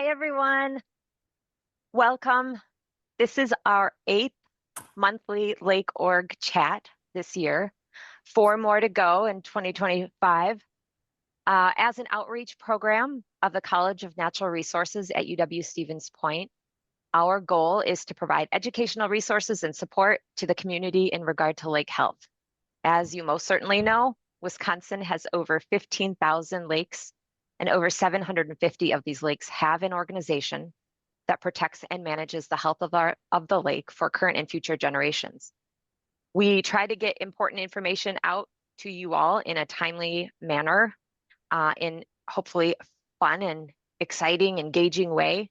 Hi, everyone. Welcome. This is our 8th monthly Lake Org chat this year. 4 more to go in 2025. As an outreach program of the College of Natural Resources at UW-Stevens Point, our goal is to provide educational resources and support to the community in regard to lake health. As you most certainly know, Wisconsin has over 15,000 lakes, and over 750 of these lakes have an organization that protects and manages the health of the lake for current and future generations. We try to get important information out to you all in a timely manner, in hopefully fun and exciting, engaging way.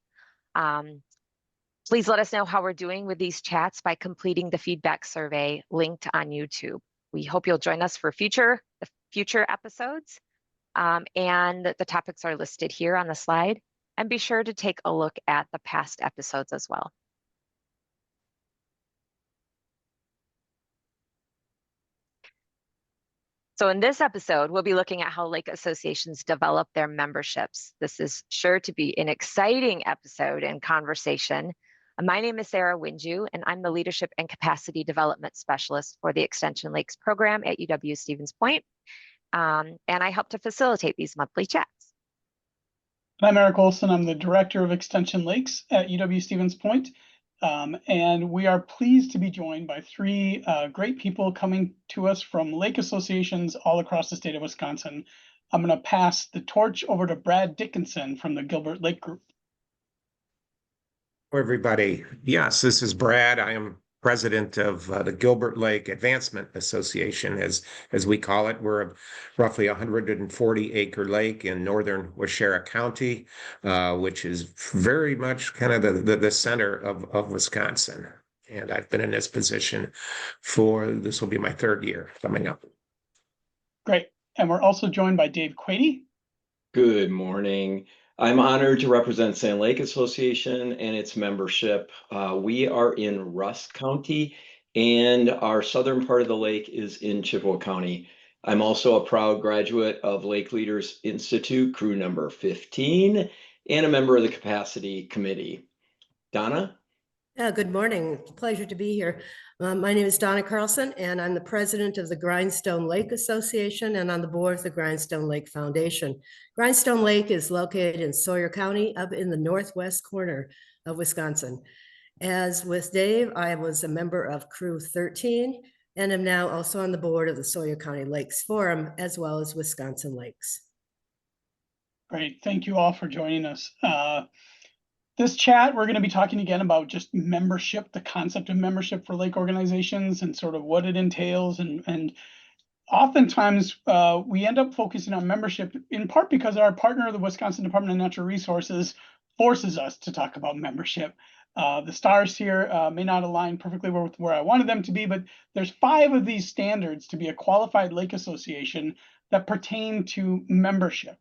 Please let us know how we're doing with these chats by completing the feedback survey linked on YouTube. We hope you'll join us for future episodes, and the topics are listed here on the slide. And be sure to take a look at the past episodes as well. So in this episode, we'll be looking at how lake associations develop their memberships. This is sure to be an exciting episode and conversation. My name is Sarah Winju, and I'm the Leadership and Capacity Development Specialist for the Extension Lakes program at UW-Stevens Point. And I help to facilitate these monthly chats. I'm Carlson. I'm the Director of Extension Lakes at UW-Stevens Point. And we are pleased to be joined by 3 great people coming to us from lake associations all across the state of Wisconsin. I'm going to pass the torch over to Brad Dickinson from the Gilbert Lake Group. Hello, everybody. Yes, this is Brad. I am president of the Gilbert Lake Advancement Association, as we call it. We're a roughly 140-acre lake in northern Waushara County, which is very much kind of the center of Wisconsin. And I've been in this position this will be my 3rd year coming up. Great. And we're also joined by Dave Quady. Good morning. I'm honored to represent Sand Lake Association and its membership. We are in Rusk County, and our southern part of the lake is in Chippewa County. I'm also a proud graduate of Lake Leaders Institute, crew number 15, and a member of the Capacity Committee. Donna? Good morning. Pleasure to be here. My name is Donna Carlson, and I'm the president of the Grindstone Lake Association and on the board of the Grindstone Lake Foundation. Grindstone Lake is located in Sawyer County, up in the northwest corner of Wisconsin. As with Dave, I was a member of Crew 13 and am now also on the board of the Sawyer County Lakes Forum, as well as Wisconsin Lakes. Great. Thank you all for joining us. This chat, we're going to be talking again about just membership, the concept of membership for lake organizations and sort of what it entails. And oftentimes we end up focusing on membership in part because our partner, the Wisconsin Department of Natural Resources, forces us to talk about membership. The stars here may not align perfectly with where I wanted them to be, but there's 5 of these standards to be a qualified lake association that pertain to membership.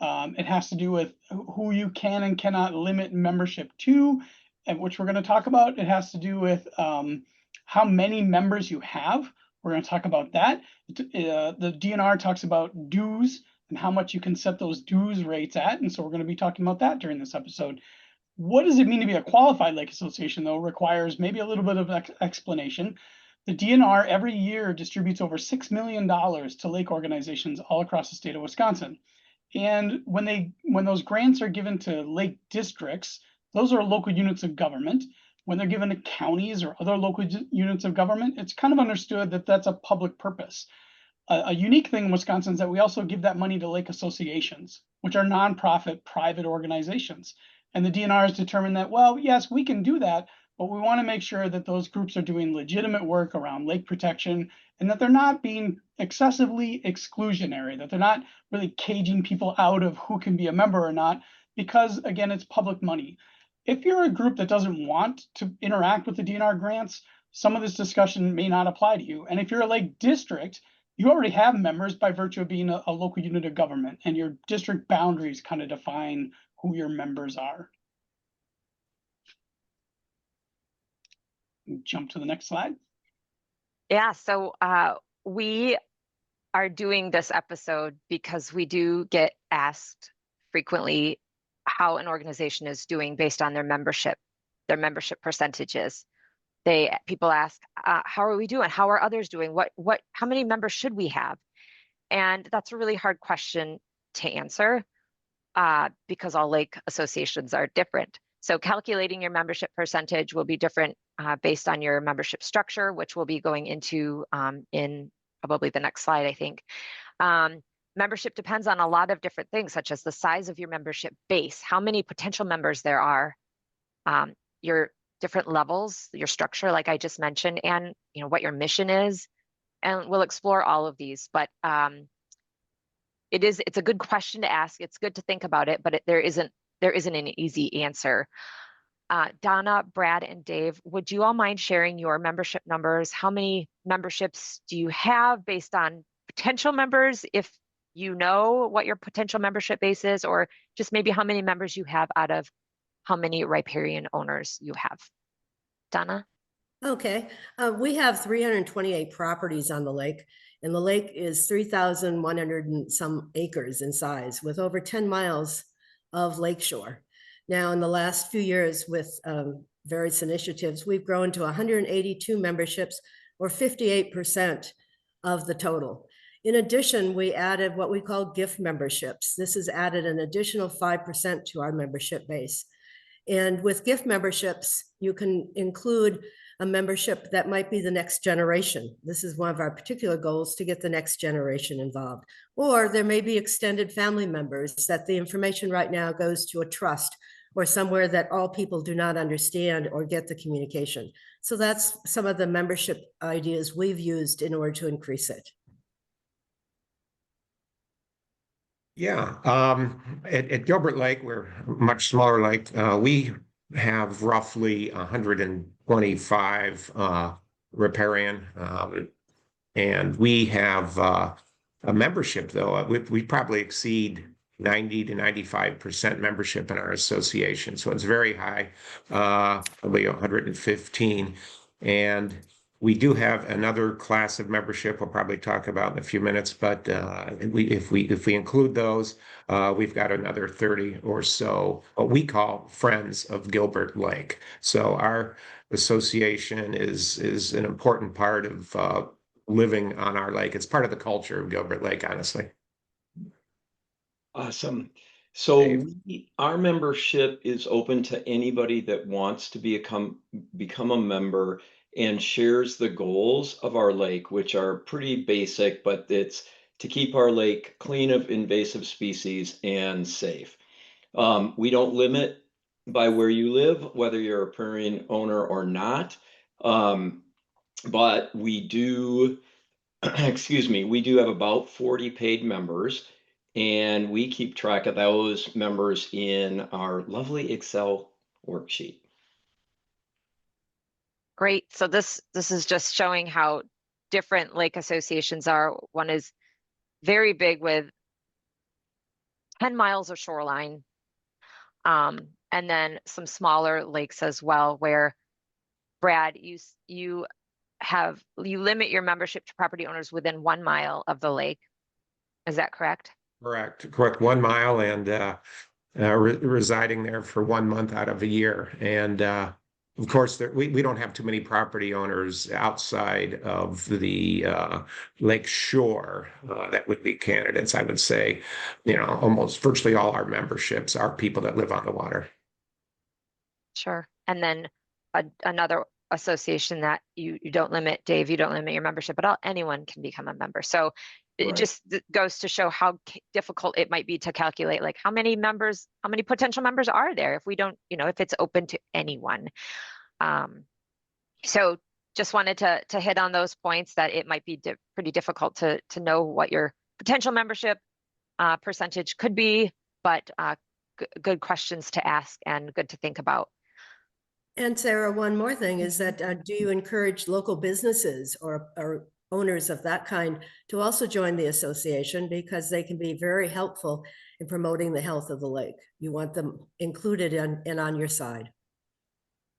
It has to do with who you can and cannot limit membership to, and which we're going to talk about. It has to do with how many members you have. We're going to talk about that. The DNR talks about dues and how much you can set those dues rates at. And so we're going to be talking about that during this episode. What does it mean to be a qualified lake association, though, requires maybe a little bit of explanation. The DNR every year distributes over $6 million to lake organizations all across the state of Wisconsin. And when those grants are given to lake districts, those are local units of government. When they're given to counties or other local units of government, it's kind of understood that that's a public purpose. A unique thing in Wisconsin is that we also give that money to lake associations, which are nonprofit private organizations. And the DNR has determined that, well, yes, we can do that, but we want to make sure that those groups are doing legitimate work around lake protection and that they're not being excessively exclusionary, that they're not really caging people out of who can be a member or not, because, again, it's public money. If you're a group that doesn't want to interact with the DNR grants, some of this discussion may not apply to you. And if you're a lake district, you already have members by virtue of being a local unit of government, and your district boundaries kind of define who your members are. Jump to the next slide. Yeah, so we are doing this episode because we do get asked frequently how an organization is doing based on their membership percentages. People ask, how are we doing? How are others doing? How many members should we have? And that's a really hard question to answer because all lake associations are different. So calculating your membership percentage will be different based on your membership structure, which we'll be going into in probably the next slide, I think. Membership depends on a lot of different things, such as the size of your membership base, how many potential members there are, your different levels, your structure, like I just mentioned, and what your mission is. And we'll explore all of these, but it's a good question to ask. It's good to think about it, but there isn't an easy answer. Donna, Brad, and Dave, would you all mind sharing your membership numbers? How many memberships do you have based on potential members, if you know what your potential membership base is, or just maybe how many members you have out of how many riparian owners you have? Donna? Okay, we have 328 properties on the lake, and the lake is 3,100 and some acres in size, with over 10 miles of lakeshore. Now, in the last few years, with various initiatives, we've grown to 182 memberships, or 58% of the total. In addition, we added what we call gift memberships. This has added an additional 5% to our membership base. And with gift memberships, you can include a membership that might be the next generation. This is one of our particular goals, to get the next generation involved. Or there may be extended family members that the information right now goes to a trust or somewhere that all people do not understand or get the communication. So that's some of the membership ideas we've used in order to increase it. Yeah, at Gilbert Lake, we're a much smaller lake. We have roughly 125 riparian, and we have a membership, though. We probably exceed 90 to 95% membership in our association, so it's very high, probably 115. And we do have another class of membership we'll probably talk about in a few minutes, but if we include those, we've got another 30 or so what we call Friends of Gilbert Lake. So our association is an important part of living on our lake. It's part of the culture of Gilbert Lake, honestly. Awesome. So Dave? our membership is open to anybody that wants to become a member and shares the goals of our lake, which are pretty basic, but it's to keep our lake clean of invasive species and safe. We don't limit by where you live, whether you're a riparian owner or not, but we do, excuse me, we do have about 40 paid members, and we keep track of those members in our lovely Excel worksheet. Great. So this is just showing how different lake associations are. One is very big with 10 miles of shoreline, and then some smaller lakes as well, where Brad, you limit your membership to property owners within 1 mile of the lake. Is that correct? Correct. 1 mile, and residing there for 1 month out of a year. And of course, we don't have too many property owners outside of the lake shore that would be candidates. I would say, almost virtually all our memberships are people that live on the water. Sure. And then another association that you don't limit, Dave, you don't limit your membership at all. Anyone can become a member. So it just goes to show how difficult it might be to calculate, like how many potential members are there if we don't, if it's open to anyone. So just wanted to hit on those points, that it might be pretty difficult to know what your potential membership percentage could be, but good questions to ask and good to think about. And Sarah, one more thing is that do you encourage local businesses or owners of that kind to also join the association, because they can be very helpful in promoting the health of the lake? You want them included and on your side.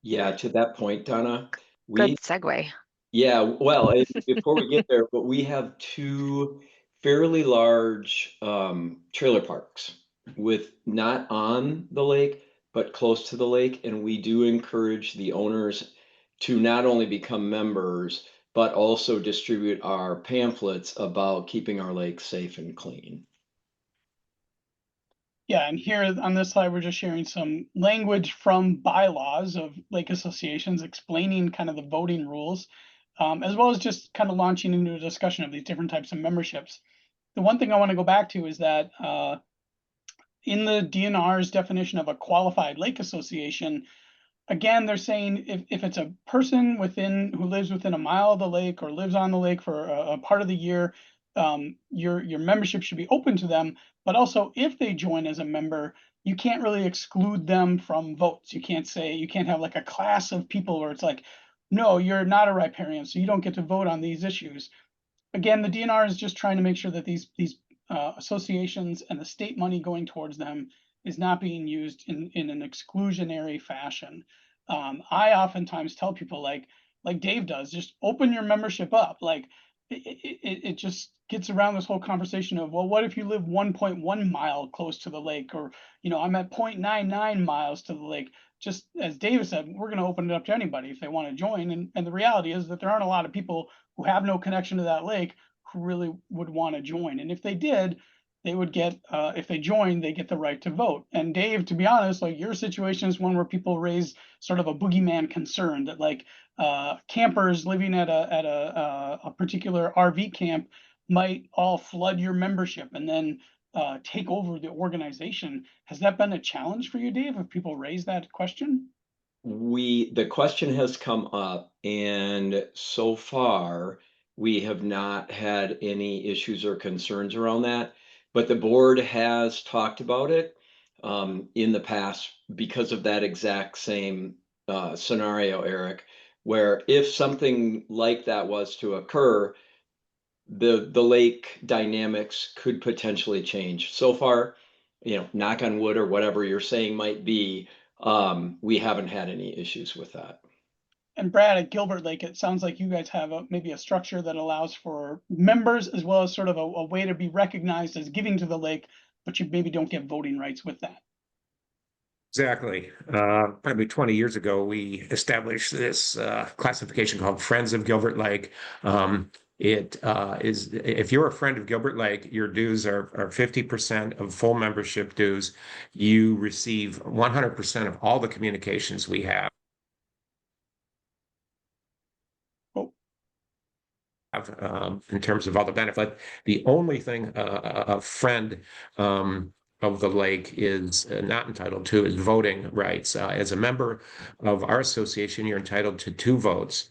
Yeah, to that point, Donna, Good segue. Yeah, well, before we get there, but we have 2 fairly large trailer parks. with not on the lake, but close to the lake. And we do encourage the owners to not only become members, but also distribute our pamphlets about keeping our lake safe and clean. Yeah, and here on this slide, we're just sharing some language from bylaws of lake associations explaining kind of the voting rules, as well as just kind of launching into a discussion of these different types of memberships. The one thing I want to go back to is that in the DNR's definition of a qualified lake association, again, they're saying if it's a person who lives within a mile of the lake or lives on the lake for a part of the year, your membership should be open to them. But also, if they join as a member, you can't really exclude them from votes. You can't have like a class of people where it's like, no, you're not a riparian, so you don't get to vote on these issues. Again, the DNR is just trying to make sure that these associations and the state money going towards them is not being used in an exclusionary fashion. I oftentimes tell people like Dave does, just open your membership up. Like it just gets around this whole conversation of, well, what if you live 1.1 mile close to the lake, or I'm at 0.99 miles to the lake. Just as Dave said, we're going to open it up to anybody if they want to join. And the reality is that there aren't a lot of people who have no connection to that lake who really would want to join. And if they did, they would get, if they joined, they get the right to vote. And Dave, to be honest, like your situation is one where people raise sort of a boogeyman concern that like campers living at a particular RV camp might all flood your membership and then take over the organization. Has that been a challenge for you, Dave? Have people raised that question? The question has come up, and so far we have not had any issues or concerns around that. But the board has talked about it in the past because of that exact same scenario, Eric, where if something like that was to occur, the lake dynamics could potentially change. So far, knock on wood or whatever you're saying might be, we haven't had any issues with that. And Brad, at Gilbert Lake, it sounds like you guys have maybe a structure that allows for members as well as sort of a way to be recognized as giving to the lake, but you maybe don't get voting rights with that. Exactly. Probably 20 years ago, we established this classification called Friends of Gilbert Lake. It is, if you're a friend of Gilbert Lake, your dues are 50% of full membership dues. You receive 100% of all the communications we have. In terms of all the benefit. The only thing a friend of the lake is not entitled to is voting rights. As a member of our association, you're entitled to 2 votes.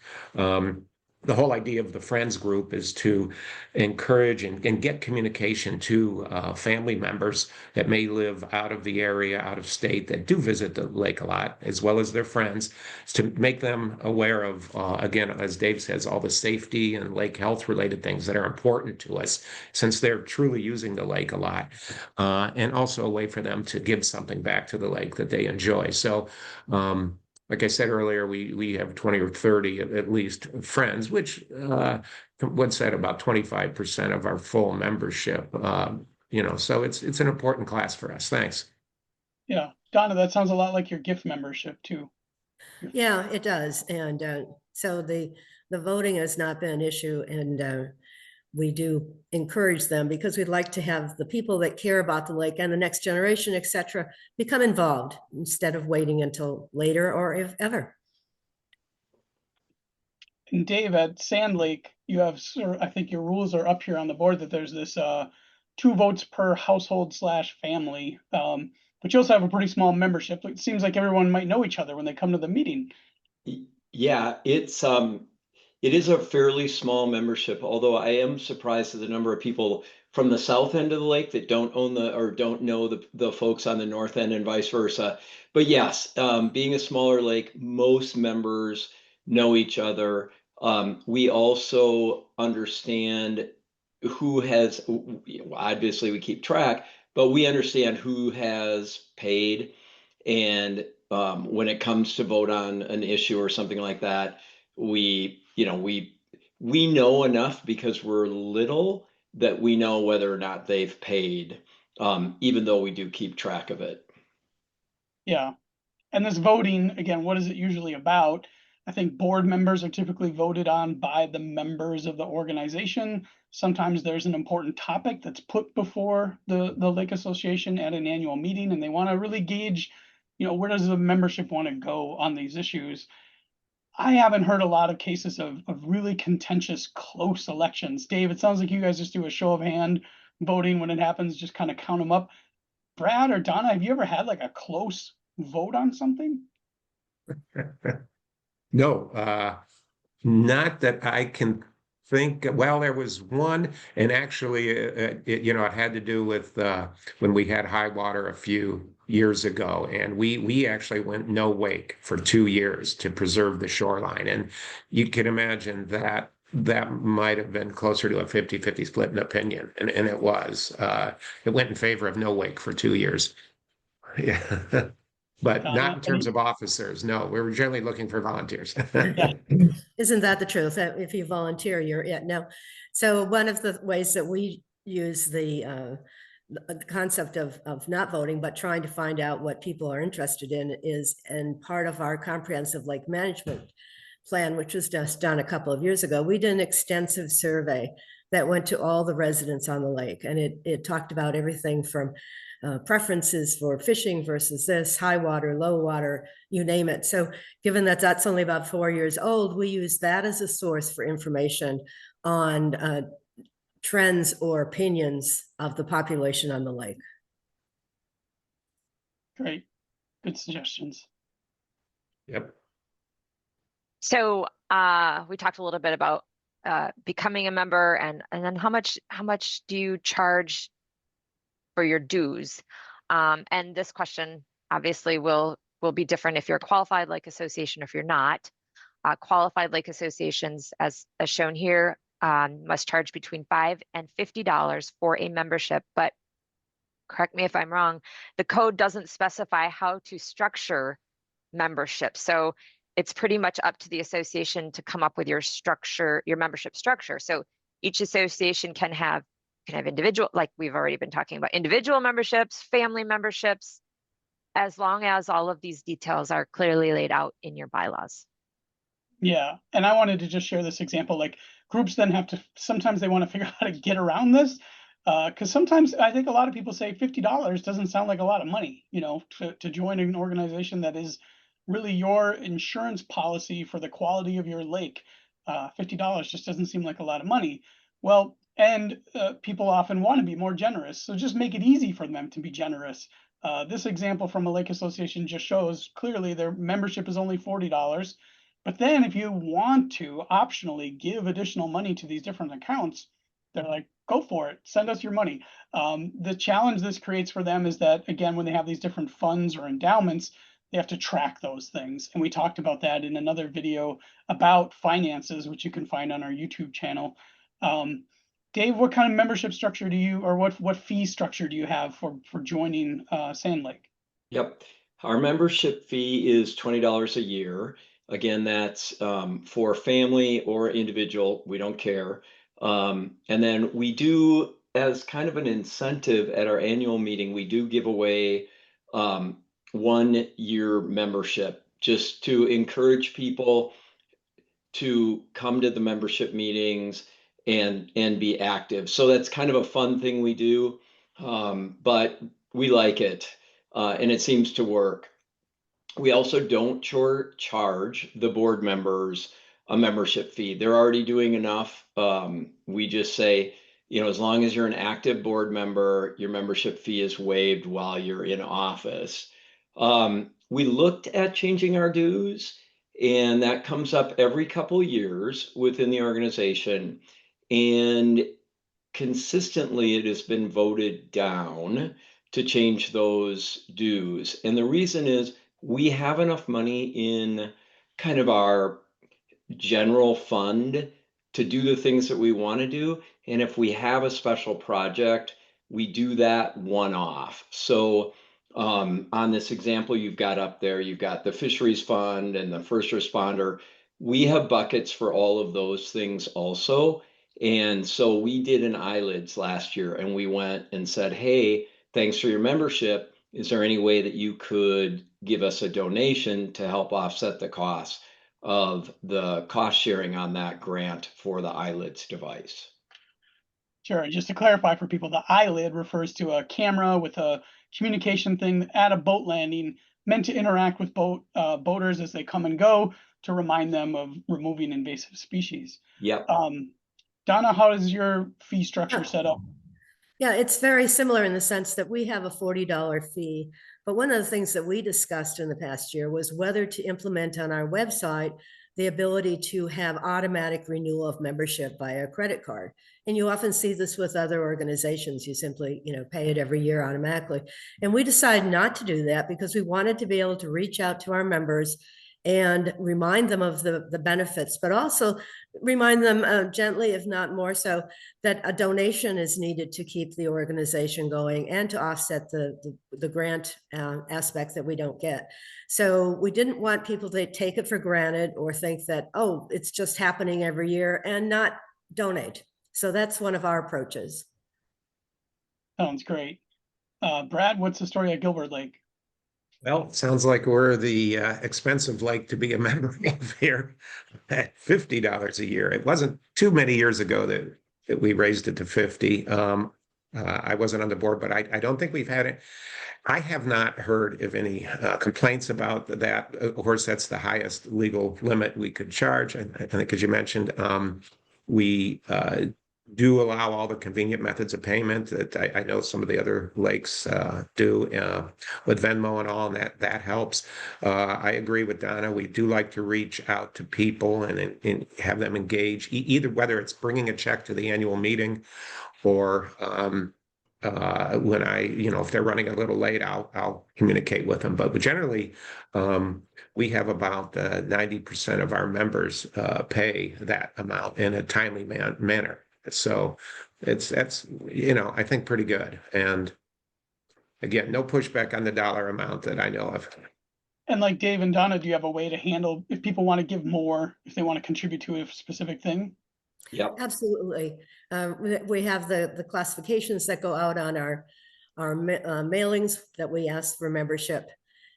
The whole idea of the Friends group is to encourage and get communication to family members that may live out of the area, out of state, that do visit the lake a lot, as well as their friends, to make them aware of, again, as Dave says, all the safety and lake health related things that are important to us, since they're truly using the lake a lot, and also a way for them to give something back to the lake that they enjoy. So, like I said earlier, we have 20 or 30 at least friends, which would set about 25% of our full membership. So it's an important class for us. Thanks. Yeah, Donna, that sounds a lot like your gift membership too. Yeah, it does. And so the voting has not been an issue, and we do encourage them because we'd like to have the people that care about the lake and the next generation, et cetera, become involved instead of waiting until later or if ever. And Dave, at Sand Lake, you have, I think your rules are up here on the board, that there's this 2 votes per household / family. But you also have a pretty small membership. It seems like everyone might know each other when they come to the meeting. Yeah, it is a fairly small membership, although I am surprised at the number of people from the south end of the lake that don't own or don't know the folks on the north end and vice versa. But yes, being a smaller lake, most members know each other. We also understand who has, obviously we keep track, but we understand who has paid. And when it comes to vote on an issue or something like that, we know enough because we're little that we know whether or not they've paid. even though we do keep track of it. Yeah. And this voting, again, what is it usually about? I think board members are typically voted on by the members of the organization. Sometimes there's an important topic that's put before the Lake Association at an annual meeting, and they want to really gauge, where does the membership want to go on these issues? I haven't heard a lot of cases of really contentious, close elections. Dave, it sounds like you guys just do a show of hand voting when it happens, just kind of count them up. Brad or Donna, have you ever had like a close vote on something? No, not that I can think. Well, there was one, and actually, it had to do with when we had high water a few years ago, and we actually went no wake for 2 years to preserve the shoreline, and you can imagine that that might have been closer to a 50-50 split in opinion, and it was. It went in favor of no wake for 2 years. Yeah. But not in terms of officers. No, we were generally looking for volunteers. Yeah. Isn't that the truth? That if you volunteer, you're it. No. So one of the ways that we use the concept of not voting, but trying to find out what people are interested in is, and part of our comprehensive lake management plan, which was just done a couple of years ago, we did an extensive survey that went to all the residents on the lake. And it talked about everything from preferences for fishing versus this, high water, low water, you name it. So given that that's only about 4 years old, we use that as a source for information on trends or opinions of the population on the lake. Great. Good suggestions. Yep. So we talked a little bit about becoming a member and then how much do you charge for your dues? And this question obviously will be different if you're a qualified lake association or if you're not. Qualified lake associations, as shown here, must charge between $5 and $50 for a membership, but correct me if I'm wrong, the code doesn't specify how to structure membership. So it's pretty much up to the association to come up with your structure, your membership structure. So each association can have individual, like we've already been talking about, individual memberships, family memberships, as long as all of these details are clearly laid out in your bylaws. Yeah, and I wanted to just share this example. Like groups then have to, sometimes they want to figure out how to get around this. Because sometimes I think a lot of people say $50 doesn't sound like a lot of money, to join an organization that is really your insurance policy for the quality of your lake. $50 just doesn't seem like a lot of money. Well, and people often want to be more generous. So just make it easy for them to be generous. This example from a lake association just shows clearly their membership is only $40. But then if you want to optionally give additional money to these different accounts, they're like, go for it, send us your money. The challenge this creates for them is that, again, when they have these different funds or endowments, they have to track those things. And we talked about that in another video about finances, which you can find on our YouTube channel. Dave, what kind of membership structure do you, or what fee structure do you have for joining Sand Lake? Yep. Our membership fee is $20 a year. Again, that's for family or individual, we don't care. And then we do, as kind of an incentive at our annual meeting, we do give away 1 year membership just to encourage people to come to the membership meetings and be active. So that's kind of a fun thing we do, but we like it and it seems to work. We also don't charge the board members a membership fee. They're already doing enough. We just say, as long as you're an active board member, your membership fee is waived while you're in office. We looked at changing our dues, and that comes up every couple years within the organization. And consistently, it has been voted down to change those dues. And the reason is we have enough money in kind of our general fund to do the things that we want to do. And if we have a special project, we do that one-off. So on this example you've got up there, you've got the fisheries fund and the first responder. We have buckets for all of those things also. And so we did an eyelids last year and we went and said, hey, thanks for your membership. Is there any way that you could give us a donation to help offset the cost of the cost sharing on that grant for the eyelids device? Sure. And just to clarify for people, the eyelid refers to a camera with a communication thing at a boat landing meant to interact with boaters as they come and go to remind them of removing invasive species. Yep. Donna, how is your fee structure set up? Yeah, it's very similar in the sense that we have a $40 fee. But one of the things that we discussed in the past year was whether to implement on our website the ability to have automatic renewal of membership via credit card. And you often see this with other organizations. You simply, pay it every year automatically. And we decided not to do that because we wanted to be able to reach out to our members and remind them of the benefits, but also remind them gently, if not more so, that a donation is needed to keep the organization going and to offset the grant aspect that we don't get. So we didn't want people to take it for granted or think that, oh, it's just happening every year and not donate. So that's one of our approaches. Sounds great. Brad, what's the story at Gilbert Lake? Well, it sounds like we're the expensive lake to be a member of here at $50 a year. It wasn't too many years ago that we raised it to 50. I wasn't on the board, but I don't think we've had it. I have not heard of any complaints about that. Of course, that's the highest legal limit we could charge. I think, as you mentioned, we do allow all the convenient methods of payment that I know some of the other lakes do with Venmo and all, and that helps. I agree with Donna. We do like to reach out to people and have them engage, either whether it's bringing a check to the annual meeting or when if they're running a little late, I'll communicate with them. But generally, we have about 90% of our members pay that amount in a timely manner. So that's I think pretty good. And again, no pushback on the dollar amount that I know of. And like Dave and Donna, do you have a way to handle if people want to give more, if they want to contribute to a specific thing? Yep. Absolutely. We have the classifications that go out on our mailings that we ask for membership.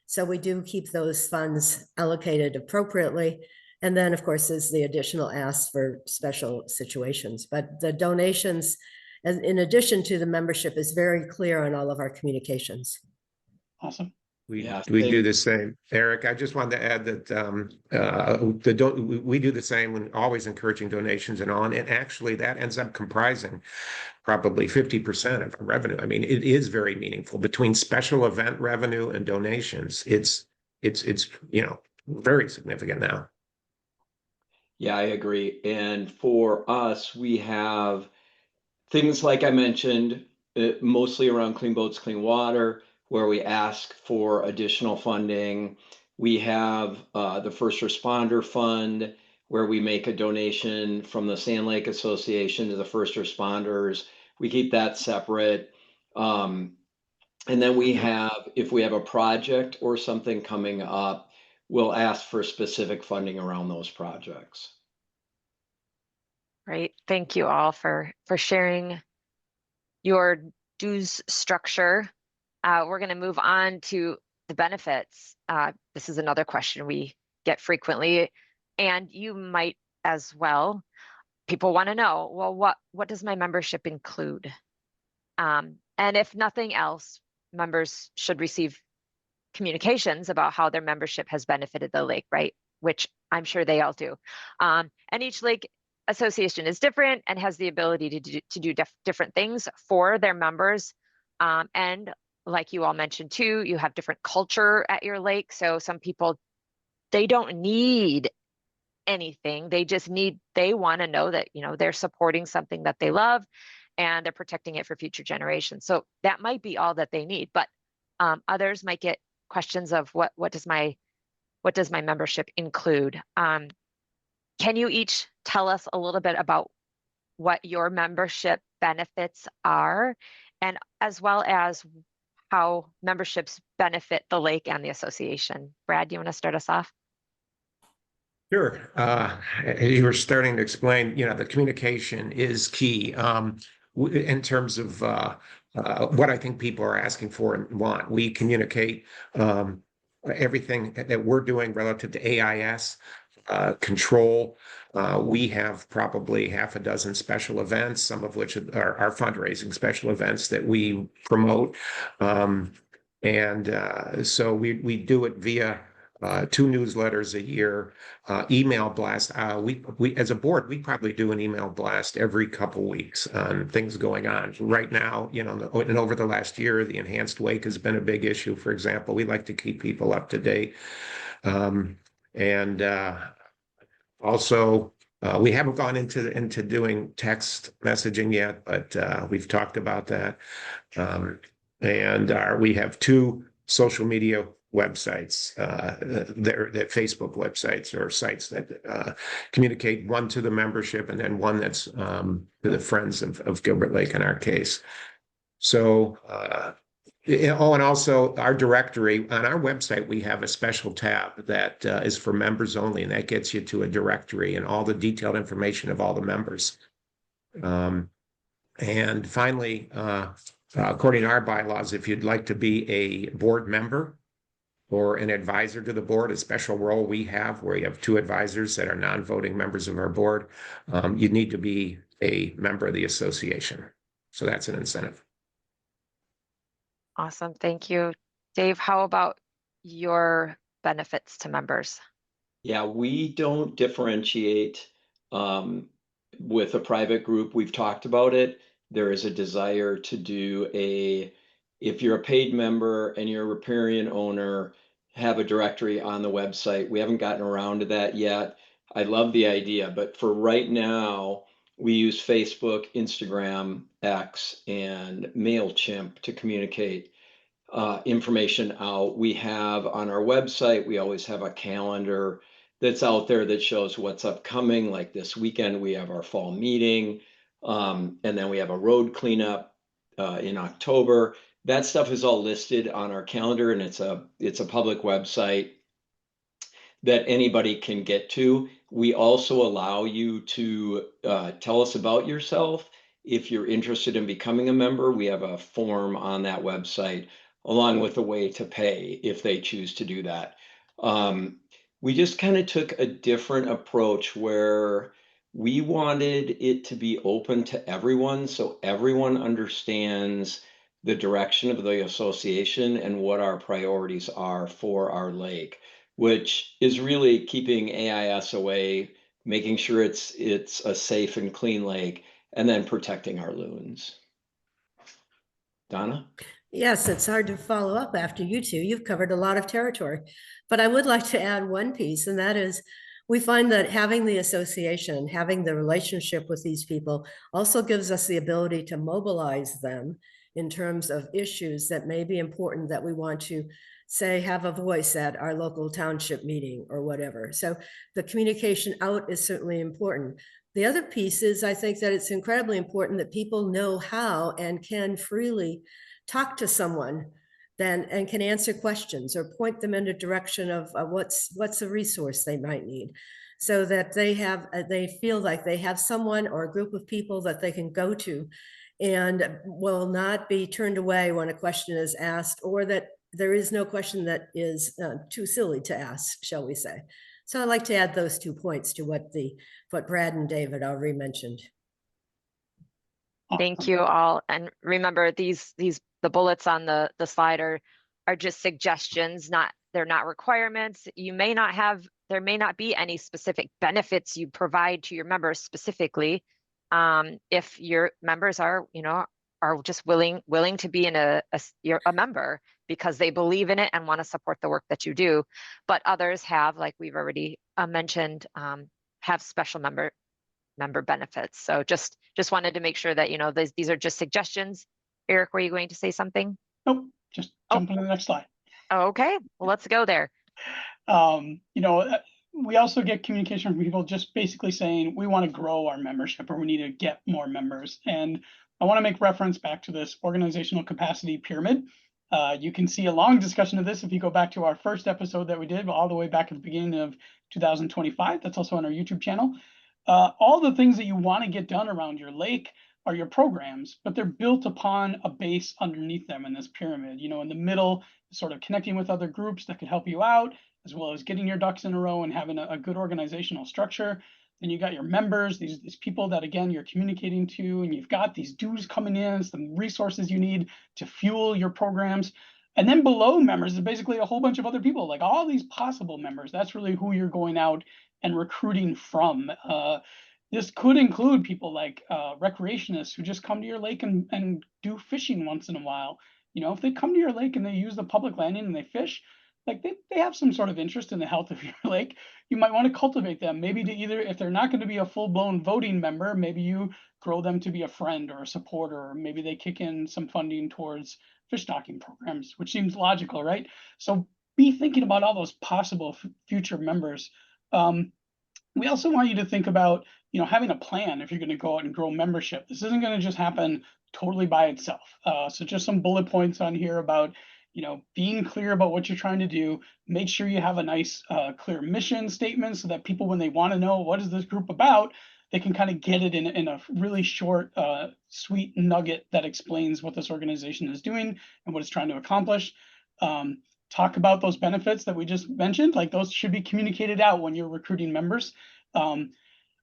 So we do keep those funds allocated appropriately. And then, of course, is the additional ask for special situations. But the donations, in addition to the membership, is very clear on all of our communications. Awesome. We do the same. Eric, I just wanted to add that we do the same when always encouraging donations and all. And actually, that ends up comprising probably 50% of our revenue. I mean, it is very meaningful between special event revenue and donations. It's very significant now. Yeah, I agree. And for us, we have things like I mentioned, mostly around clean boats, clean water, where we ask for additional funding. We have the First Responder Fund, where we make a donation from the Sand Lake Association to the first responders. We keep that separate. And then we have, if we have a project or something coming up, we'll ask for specific funding around those projects. Great. Thank you all for sharing your dues structure. We're going to move on to the benefits. This is another question we get frequently, and you might as well. People want to know, well, what does my membership include? And if nothing else, members should receive communications about how their membership has benefited the lake, right? Which I'm sure they all do. And each lake association is different and has the ability to do different things for their members. And like you all mentioned too, you have different culture at your lake. So some people, they don't need anything. They want to know that, they're supporting something that they love and they're protecting it for future generations. So that might be all that they need, but others might get questions of what does my membership include? Can you each tell us a little bit about what your membership benefits are, and as well as how memberships benefit the lake and the association? Brad, do you want to start us off? Sure. You were starting to explain, the communication is key in terms of what I think people are asking for and want. We communicate everything that we're doing relative to AIS, control. We have probably half a dozen special events, some of which are our fundraising special events that we promote. So we do it via 2 newsletters a year, email blast. We as a board, we probably do an email blast every couple weeks on things going on right now. And over the last year, the enhanced wake has been a big issue. For example, we like to keep people up to date, also. We haven't gone into doing text messaging yet, but we've talked about that. We have 2 social media websites, that Facebook websites or sites that communicate, one to the membership and then one that's to the friends of Gilbert Lake in our case. So, and also our directory on our website, we have a special tab that is for members only, and that gets you to a directory and all the detailed information of all the members. And finally, according to our bylaws, if you'd like to be a board member or an advisor to the board, a special role we have where you have 2 advisors that are non-voting members of our board, you need to be a member of the association. So that's an incentive. Awesome. Thank you. Dave, how about your benefits to members? Yeah, we don't differentiate with a private group. We've talked about it. There is a desire to do if you're a paid member and you're a riparian owner, have a directory on the website. We haven't gotten around to that yet. I love the idea, but for right now, we use Facebook, Instagram, X, and MailChimp to communicate information out. We have on our website, we always have a calendar that's out there that shows what's upcoming. Like this weekend, we have our fall meeting, and then we have a road cleanup in October. That stuff is all listed on our calendar, and it's a public website that anybody can get to. We also allow you to tell us about yourself. If you're interested in becoming a member, we have a form on that website, along with a way to pay if they choose to do that. We just kind of took a different approach where we wanted it to be open to everyone, so everyone understands the direction of the association and what our priorities are for our lake, which is really keeping AIS away, making sure it's a safe and clean lake, and then protecting our loons. Donna? Yes, it's hard to follow up after you 2. You've covered a lot of territory, but I would like to add one piece, and that is we find that having the association, having the relationship with these people also gives us the ability to mobilize them in terms of issues that may be important that we want to say, have a voice at our local township meeting or whatever. So the communication out is certainly important. The other piece is I think that it's incredibly important that people know how and can freely talk to someone then and can answer questions or point them in a direction of what's a resource they might need, so that they feel like they have someone or a group of people that they can go to and will not be turned away when a question is asked, or that there is no question that is too silly to ask, shall we say. So I'd like to add those 2 points to what Brad and David already mentioned. Thank you all. And remember, the bullets on the slide are just suggestions, they're not requirements. There may not be any specific benefits you provide to your members specifically. If your members are just willing to be you're a member because they believe in it and want to support the work that you do. But others have, like we've already mentioned, have special member benefits. So just wanted to make sure that these are just suggestions. Eric, were you going to say something? Nope, just jump into the next slide. Okay, well, let's go there. We also get communication from people just basically saying we want to grow our membership or we need to get more members. And I want to make reference back to this organizational capacity pyramid. You can see a long discussion of this if you go back to our first episode that we did all the way back at the beginning of 2025. That's also on our YouTube channel. All the things that you want to get done around your lake are your programs, but they're built upon a base underneath them in this pyramid. You know, in the middle, sort of connecting with other groups that could help you out, as well as getting your ducks in a row and having a good organizational structure. Then you got your members, these people that, again, you're communicating to, and you've got these dues coming in, some resources you need to fuel your programs. And then below members is basically a whole bunch of other people, like all these possible members. That's really who you're going out and recruiting from. This could include people like recreationists who just come to your lake and do fishing once in a while. You know, if they come to your lake and they use the public landing and they fish, like they have some sort of interest in the health of your lake. You might want to cultivate them, maybe to either, if they're not going to be a full-blown voting member, maybe you grow them to be a friend or a supporter, or maybe they kick in some funding towards fish stocking programs, which seems logical, right? So be thinking about all those possible future members. We also want you to think about, you know, having a plan if you're going to go out and grow membership. This isn't going to just happen totally by itself. So just some bullet points on here about, you know, being clear about what you're trying to do. Make sure you have a nice, clear mission statement so that people, when they want to know what is this group about, they can kind of get it in a really short, sweet nugget that explains what this organization is doing and what it's trying to accomplish. Talk about those benefits that we just mentioned, like those should be communicated out when you're recruiting members.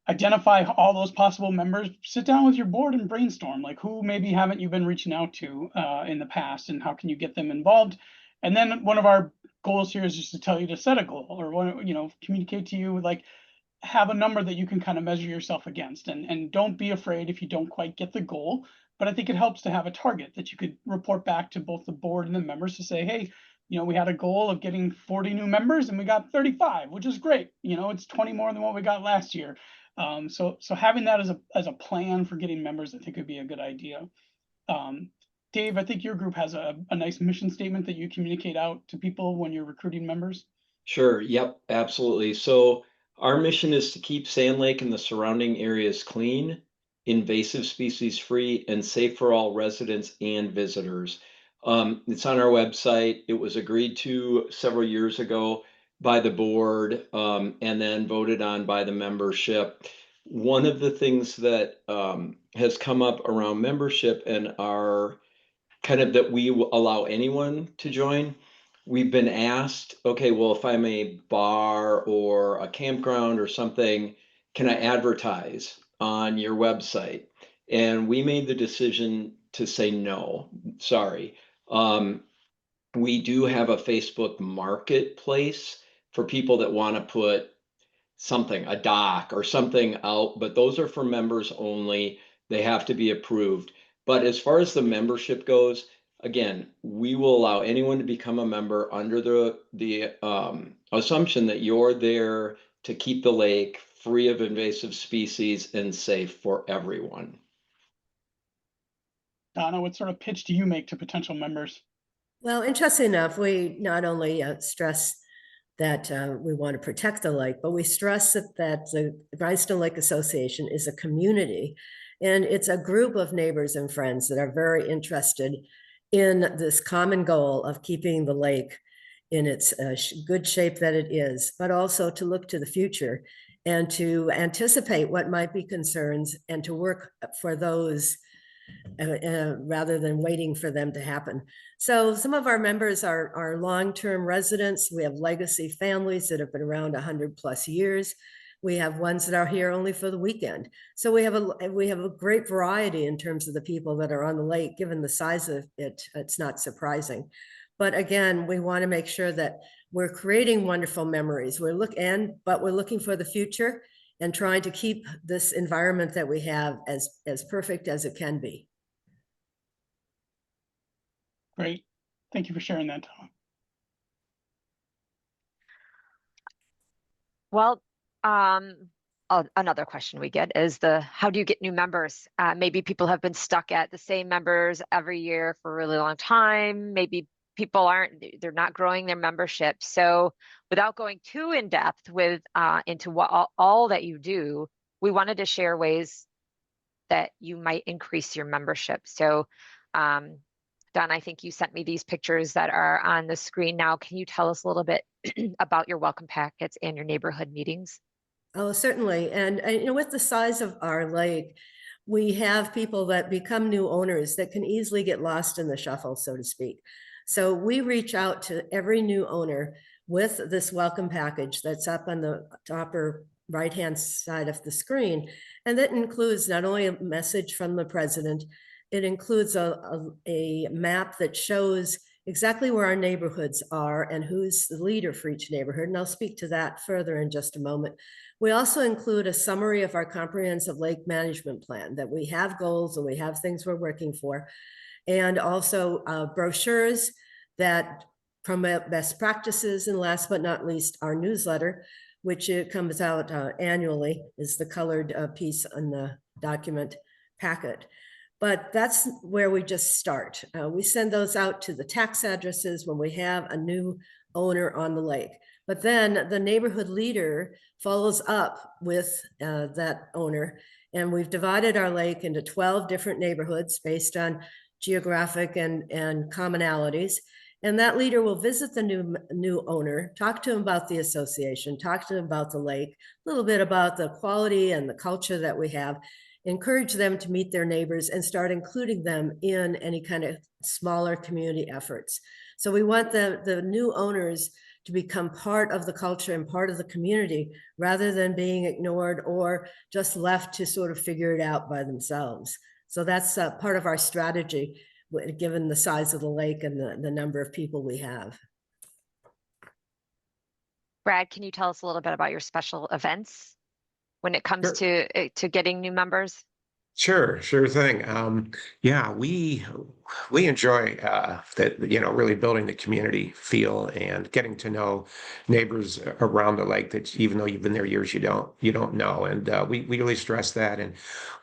Identify all those possible members, sit down with your board and brainstorm, like who maybe haven't you been reaching out to in the past, and how can you get them involved? And then one of our goals here is just to tell you to set a goal, or you know, communicate to you, like have a number that you can kind of measure yourself against, and don't be afraid if you don't quite get the goal. But I think it helps to have a target that you could report back to both the board and the members to say, hey, you know, we had a goal of getting 40 new members and we got 35, which is great. You know, it's 20 more than what we got last year. So having that as a plan for getting members, I think would be a good idea. Dave, I think your group has a nice mission statement that you communicate out to people when you're recruiting members. Sure. Yep, absolutely. So our mission is to keep Sand Lake and the surrounding areas clean, invasive species free, and safe for all residents and visitors. It's on our website. It was agreed to several years ago by the board, and then voted on by the membership. One of the things that has come up around membership and our kind of that we allow anyone to join. We've been asked, okay, well, if I'm a bar or a campground or something, can I advertise on your website? And we made the decision to say no, sorry. We do have a Facebook marketplace for people that want to put something, a doc or something out, but those are for members only. They have to be approved. But as far as the membership goes, again, we will allow anyone to become a member under the assumption that you're there to keep the lake free of invasive species and safe for everyone. Donna, what sort of pitch do you make to potential members? Well, interesting enough, we not only stress that we want to protect the lake, but we stress that the Grindstone Lake Association is a community, and it's a group of neighbors and friends that are very interested in this common goal of keeping the lake in its good shape that it is, but also to look to the future and to anticipate what might be concerns and to work for those rather than waiting for them to happen. So some of our members are long-term residents. We have legacy families that have been around 100+ years. We have ones that are here only for the weekend. So we have a great variety in terms of the people that are on the lake. Given the size of it, it's not surprising. But again, we want to make sure that we're creating wonderful memories. But we're looking for the future and trying to keep this environment that we have as perfect as it can be. Great. Thank you for sharing that, Donna. Well, another question we get is how do you get new members? Maybe people have been stuck at the same members every year for a really long time. Maybe people they're not growing their membership. So without going too in depth into what all that you do, we wanted to share ways that you might increase your membership. So Don, I think you sent me these pictures that are on the screen now. Can you tell us a little bit about your welcome packets and your neighborhood meetings? Oh, certainly. And with the size of our lake, we have people that become new owners that can easily get lost in the shuffle, so to speak. So we reach out to every new owner with this welcome package that's up on the upper right-hand side of the screen. And that includes not only a message from the president, it includes a map that shows exactly where our neighborhoods are and who's the leader for each neighborhood. And I'll speak to that further in just a moment. We also include a summary of our comprehensive lake management plan, that we have goals and we have things we're working for. And also brochures that promote best practices. And last but not least, our newsletter, which it comes out annually, is the colored piece on the document packet. But that's where we just start. We send those out to the tax addresses when we have a new owner on the lake. But then the neighborhood leader follows up with that owner. And we've divided our lake into 12 different neighborhoods based on geographic and commonalities. And that leader will visit the new owner, talk to him about the association, talk to him about the lake, a little bit about the quality and the culture that we have, encourage them to meet their neighbors and start including them in any kind of smaller community efforts. So we want the new owners to become part of the culture and part of the community rather than being ignored or just left to sort of figure it out by themselves. So that's part of our strategy, given the size of the lake and the number of people we have. Brad, can you tell us a little bit about your special events when it comes to getting new members? Sure thing. Yeah, we enjoy that, really building the community feel and getting to know neighbors around the lake that even though you've been there years, you don't know. And we really stress that. And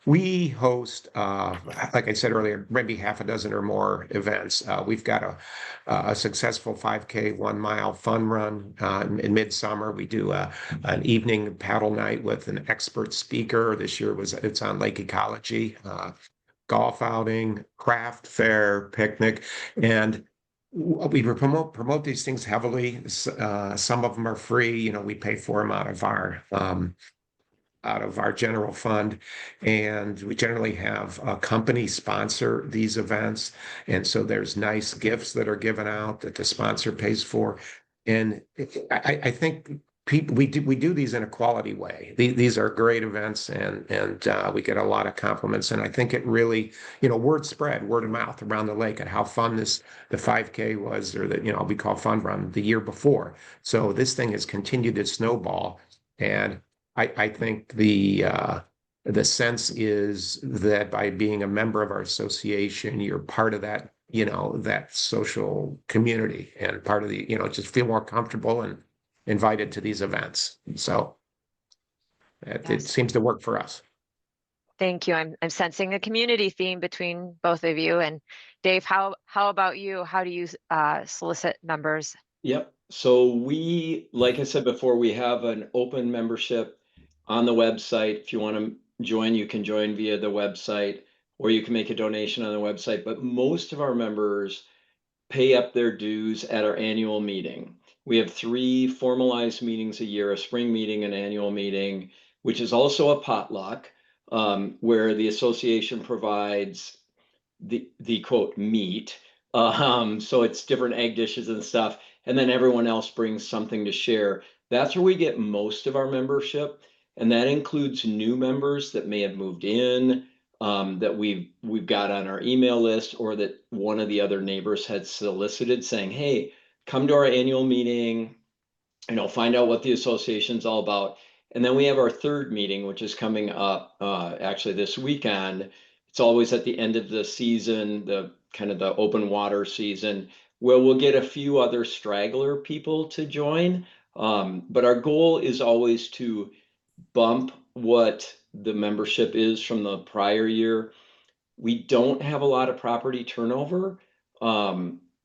we host, like I said earlier, maybe half a dozen or more events. We've got a successful 5K 1 mile fun run in midsummer. We do an evening paddle night with an expert speaker. This year it's on lake ecology. Golf outing, craft fair, picnic, and we promote these things heavily. Some of them are free. We pay for them out of our general fund, and we generally have a company sponsor these events, and so there's nice gifts that are given out that the sponsor pays for, and I think we do these in a quality way. These are great events, and we get a lot of compliments, and I think it really, word of mouth around the lake at how fun the 5K was, or we call fun run the year before. So this thing has continued to snowball, and I think the sense is that by being a member of our association, you're part of that, that social community and part of the, just feel more comfortable and invited to these events. So it seems to work for us. Thank you. I'm sensing a community theme between both of you. And Dave, how about you? How do you solicit members? Yep. So we, like I said before, we have an open membership on the website. If you want to join, you can join via the website, or you can make a donation on the website. But most of our members pay up their dues at our annual meeting. We have 3 formalized meetings a year, a spring meeting, an annual meeting, which is also a potluck, where the association provides the quote meat. So it's different egg dishes and stuff. And then everyone else brings something to share. That's where we get most of our membership. And that includes new members that may have moved in, that we've got on our email list, or that one of the other neighbors had solicited saying, hey, come to our annual meeting, find out what the association's all about. And then we have our 3rd meeting, which is coming up actually this weekend. It's always at the end of the season, the kind of the open water season, where we'll get a few other straggler people to join. But our goal is always to bump what the membership is from the prior year. We don't have a lot of property turnover.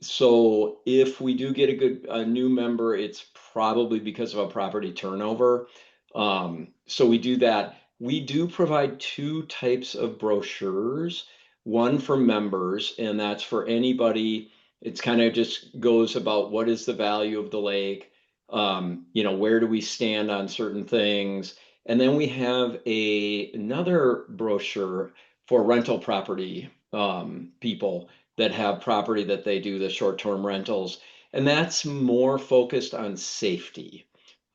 So if we do get a new member, it's probably because of a property turnover. So we do that. We do provide 2 types of brochures, one for members, and that's for anybody. It's kind of just goes about what is the value of the lake, where do we stand on certain things. And then we have another brochure for rental property people that have property that they do the short-term rentals. And that's more focused on safety.